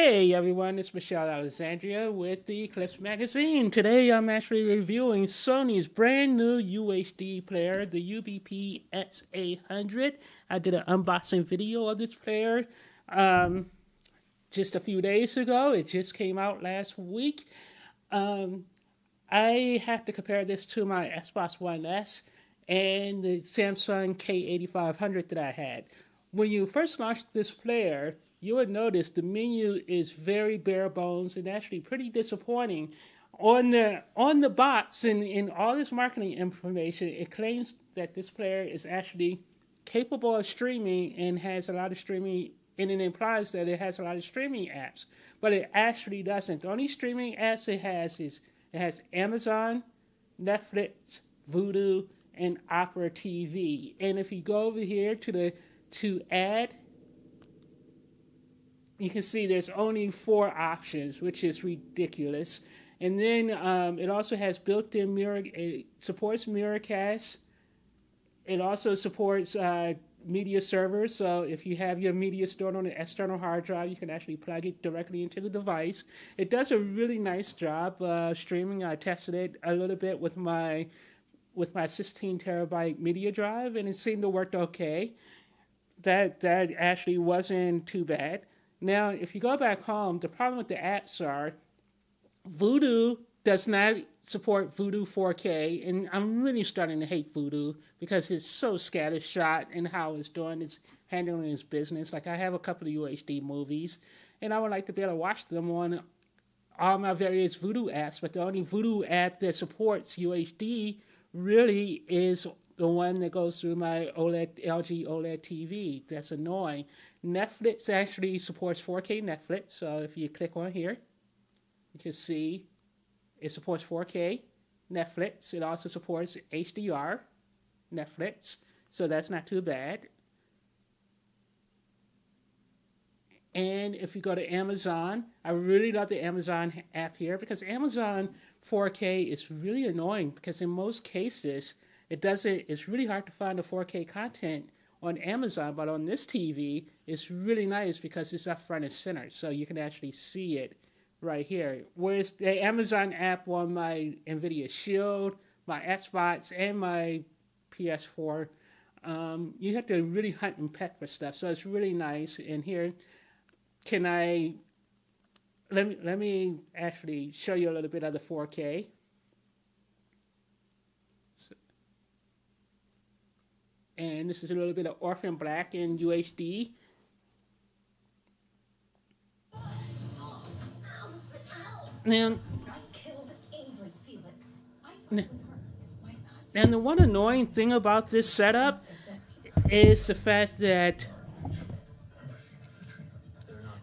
Hey everyone, it's Michelle Alexandria with the Eclipse Magazine. Today I'm actually reviewing Sony's brand new UHD player, the UBP X800. I did an unboxing video of this player just a few days ago. It just came out last week. I have to compare this to my Xbox One S and the Samsung K8500 that I had. When you first launched this player, you would notice the menu is very bare bones and actually pretty disappointing. On the box and in all this marketing information, it claims that this player is actually capable of streaming and has a lot of streaming, and it implies that it has a lot of streaming apps, but it actually doesn't. The only streaming apps it has Amazon, Netflix, Vudu, and Opera TV. And if you go over here to add, you can see there's only 4 options, which is ridiculous. And then it also has built-in mirror. It supports Miracast. It also supports media servers. So if you have your media stored on an external hard drive, you can actually plug it directly into the device. It does a really nice job streaming. I tested it a little bit with my 16 terabyte media drive, and it seemed to work okay. That actually wasn't too bad. Now, if you go back home, the problem with the apps are Vudu does not support Vudu 4K, and I'm really starting to hate Vudu because it's so scattershot in how it's doing, it's handling its business. Like, I have a couple of UHD movies, and I would like to be able to watch them on all my various Vudu apps, but the only Vudu app that supports UHD really is the one that goes through my LG OLED TV. That's annoying. Netflix actually supports 4K Netflix, so if you click on here, you can see it supports 4K Netflix. It also supports HDR Netflix, so that's not too bad. And if you go to Amazon, I really love the Amazon app here because Amazon 4K is really annoying because in most cases, it's really hard to find the 4K content on Amazon, but on this TV, it's really nice because it's up front and center, so you can actually see it right here. Whereas the Amazon app on my NVIDIA Shield, my Xbox, and my PS4, you have to really hunt and peck for stuff, so it's really nice. And here, let me actually show you a little bit of the 4K. And this is a little bit of Orphan Black in UHD. Now, and the one annoying thing about this setup is the fact that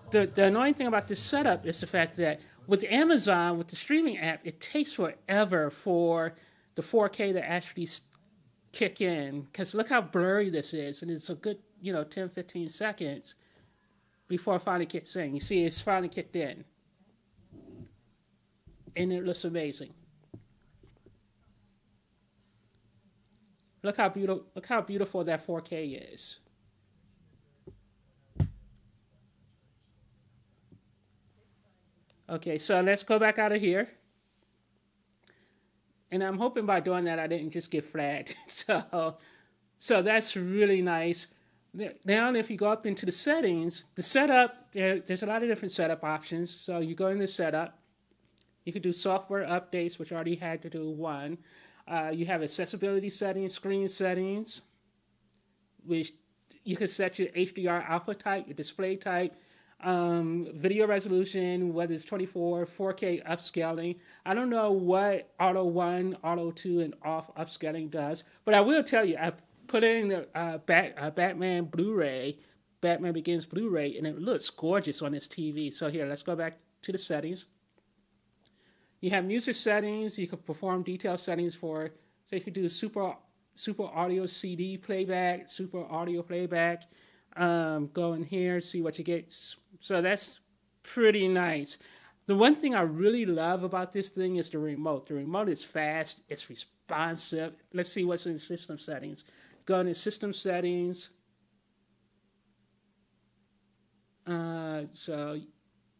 the annoying thing about this setup is the fact that with Amazon, with the streaming app, it takes forever for the 4K to actually kick in, because look how blurry this is, and it's a good 10-15 seconds before it finally kicks in. You see it's finally kicked in, and it looks amazing. Look how beautiful that 4K is. Okay, so let's go back out of here. And I'm hoping by doing that I didn't just get flagged. So that's really nice. Now, if you go up into the settings, the setup, there's a lot of different setup options. So you go into setup. You can do software updates, which I already had to do one. You have accessibility settings, screen settings, which you can set your HDR output type, your display type, video resolution, whether it's 24, 4K upscaling. I don't know what Auto 1, Auto 2, and Off upscaling does, but I will tell you, I put in the Batman Blu-ray, Batman Begins Blu-ray, and it looks gorgeous on this TV. So here, let's go back to the settings. You have music settings. You can perform detailed settings so you can do super audio CD playback, super audio playback. Go in here, see what you get. So that's pretty nice. The one thing I really love about this thing is the remote. The remote is fast. It's responsive. Let's see what's in system settings. Go into system settings. So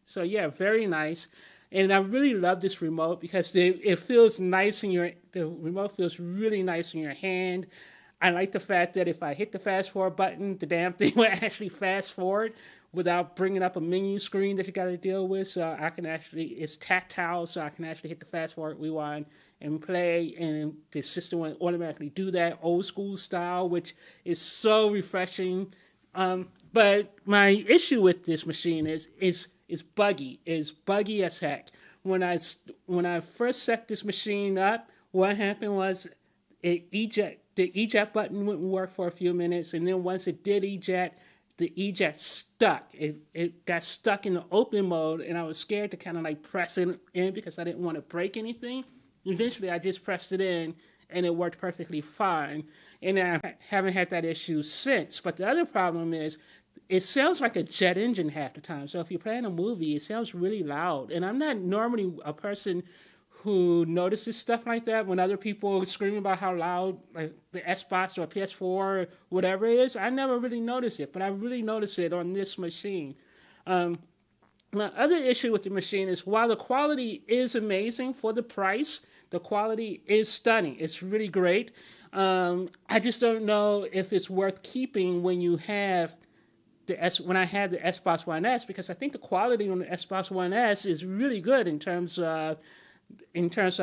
So yeah, very nice. And I really love this remote because it feels nice in the remote feels really nice in your hand. I like the fact that if I hit the fast forward button, the damn thing will actually fast forward without bringing up a menu screen that you got to deal with. So I can actually, it's tactile, so I can actually hit the fast forward, rewind, and play, and the system will automatically do that old school style, which is so refreshing. But my issue with this machine is buggy. Is buggy as heck. When I first set this machine up, what happened was the eject button wouldn't work for a few minutes, and then once it did eject, the eject stuck. It got stuck in the open mode, and I was scared to kind of like press it in because I didn't want to break anything. Eventually, I just pressed it in, and it worked perfectly fine. And I haven't had that issue since. But the other problem is, it sounds like a jet engine half the time. So if you're playing a movie, it sounds really loud. And I'm not normally a person who notices stuff like that when other people scream about how loud like the Xbox or PS4 or whatever it is. I never really notice it, but I really notice it on this machine. My other issue with the machine is while the quality is amazing for the price, the quality is stunning. It's really great. I just don't know if it's worth keeping when you have when I had the Xbox One S, because I think the quality on the Xbox One S is really good in terms of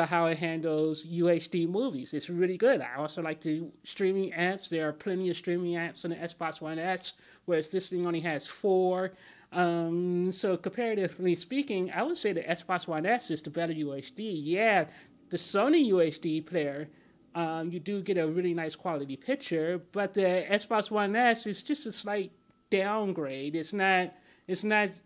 how it handles UHD movies. It's really good. I also like the streaming apps. There are plenty of streaming apps on the Xbox One S, whereas this thing only has 4. So comparatively speaking, I would say the Xbox One S is the better UHD. Yeah, the Sony UHD player, you do get a really nice quality picture, but the Xbox One S is just a slight downgrade. It's not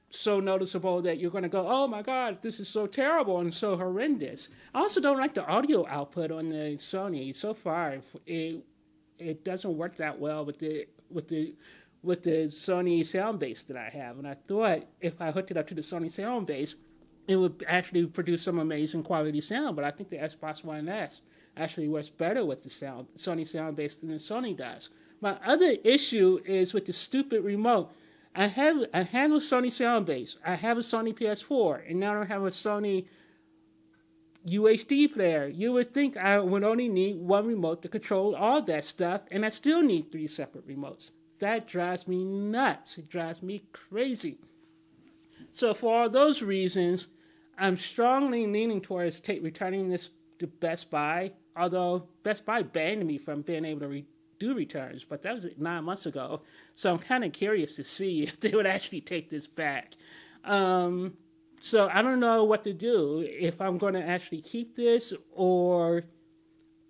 so noticeable that you're going to go, oh my God, this is so terrible and so horrendous. I also don't like the audio output on the Sony. So far, it doesn't work that well with the Sony sound base that I have. And I thought if I hooked it up to the Sony sound base, it would actually produce some amazing quality sound. But I think the Xbox One S actually works better with the Sony sound base than the Sony does. My other issue is with the stupid remote. I have a Sony sound base. I have a Sony PS4, and now I have a Sony UHD player. You would think I would only need one remote to control all that stuff, and I still need 3 separate remotes. That drives me nuts. It drives me crazy. So for all those reasons, I'm strongly leaning towards returning this to Best Buy, although Best Buy banned me from being able to do returns, but that was 9 months ago. So I'm kind of curious to see if they would actually take this back. So I don't know what to do, if I'm going to actually keep this or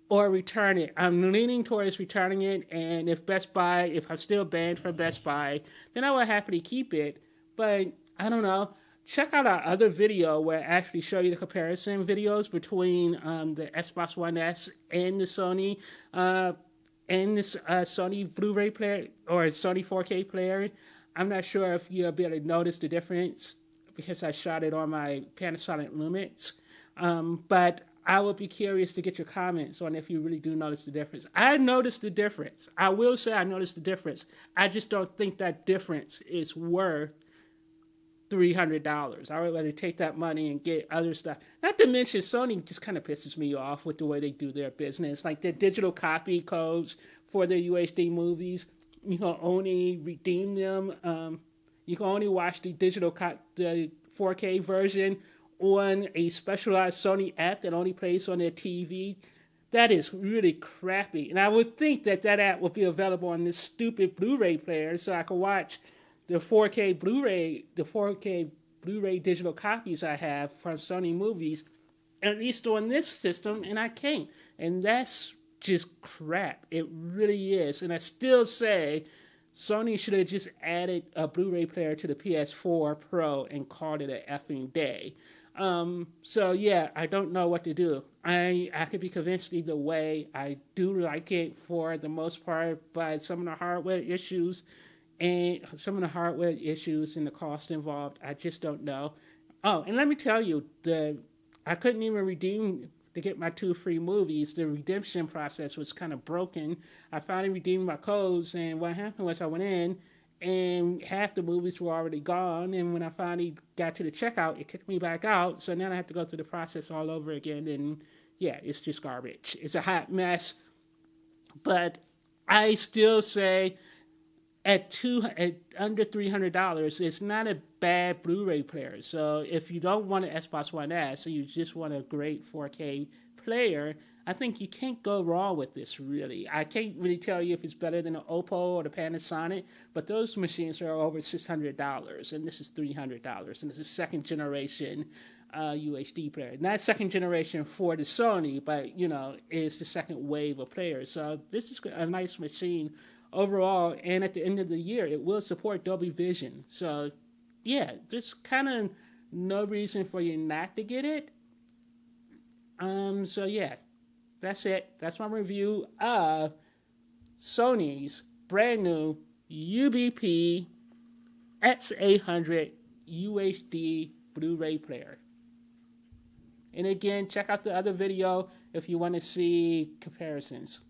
return it. I'm leaning towards returning it, and if I'm still banned from Best Buy, then I will happily keep it. But I don't know. Check out our other video where I actually show you the comparison videos between the Xbox One S and the Sony Sony Blu-ray player or Sony 4K player. I'm not sure if you'll be able to notice the difference because I shot it on my Panasonic Lumix. But I would be curious to get your comments on if you really do notice the difference. I noticed the difference. I will say I noticed the difference. I just don't think that difference is worth $300. I would rather take that money and get other stuff. Not to mention, Sony just kind of pisses me off with the way they do their business. Like their digital copy codes for their UHD movies, you can only redeem them. You can only watch the the 4K version on a specialized Sony app that only plays on their TV. That is really crappy. And I would think that app would be available on this stupid Blu-ray player so I could watch the 4K Blu-ray digital copies I have from Sony movies, at least on this system, and I can't. And that's just crap. It really is. And I still say Sony should have just added a Blu-ray player to the PS4 Pro and called it a effing day. So yeah, I don't know what to do. I could be convinced either way. I do like it for the most part, but some of the hardware issues and the cost involved, I just don't know. Oh, and let me tell you, I couldn't even redeem to get my 2 free movies. The redemption process was kind of broken. I finally redeemed my codes, and what happened was I went in, and half the movies were already gone. And when I finally got to the checkout, it kicked me back out. So now I have to go through the process all over again. And yeah, it's just garbage. It's a hot mess. But I still say at under $300, it's not a bad Blu-ray player. So if you don't want an Xbox One S, and you just want a great 4K player, I think you can't go wrong with this, really. I can't really tell you if it's better than the Oppo or the Panasonic, but those machines are over $600, and this is $300, and it's a second generation UHD player. Not second generation for the Sony, but, you know, it's the second wave of players. So this is a nice machine overall, and at the end of the year, it will support Dolby Vision. So, yeah, there's kind of no reason for you not to get it. So, yeah. That's it. That's my review of Sony's brand new UBP X800 UHD Blu-ray player. And again, check out the other video if you want to see comparisons.